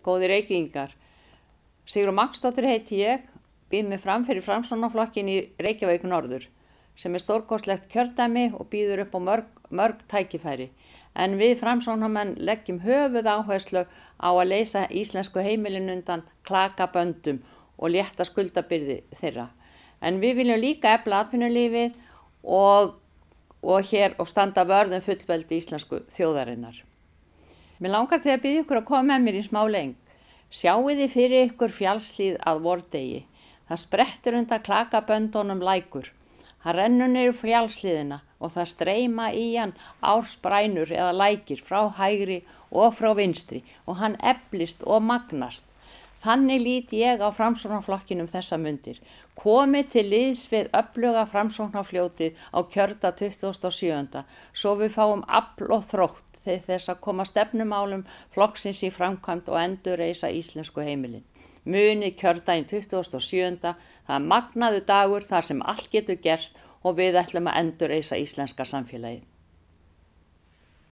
Góðir Reykvíkingar, Sigrún Magnúsdóttir heiti ég, býð mig fram fyrir Framsóknarflokkinn í Reykjavík norður, sem stórkostlegt kjördæmi og býður upp á mörg tækifæri. En við Framsóknarmenn leggjum höfuðáherslu á að leysa íslensku heimilin undan klakaböndum og létta skuldabyrði þeirra. En við viljum líka efla atvinnulífið og standa vörð fullveldi íslensku þjóðarinnar. Mig langar til að biðja ykkur að koma með mér í smá leng. Sjáið þið fyrir ykkur fjallshlíð að vordegi. Það sprettur undan klakaböndunum lækur. Hann rennur niður fjallshlíðina og það streyma í hann ársbrænur eða lækir frá hægri og frá vinstri og hann eflist og magnast. Þannig lít ég á Framsóknarflokkinum þessa mundir. Komið til liðs við öfluga Framsóknarfljótið á kjörda 27. Svo við fáum afl og þrótt til þess að koma stefnumálum flokksins í framkvæmd og endurreisa íslensku heimilin. Munið kjördaginn 27. Það er magnaður dagur þar sem allt getur gerst og við ætlum að endurreisa íslenska samfélagið.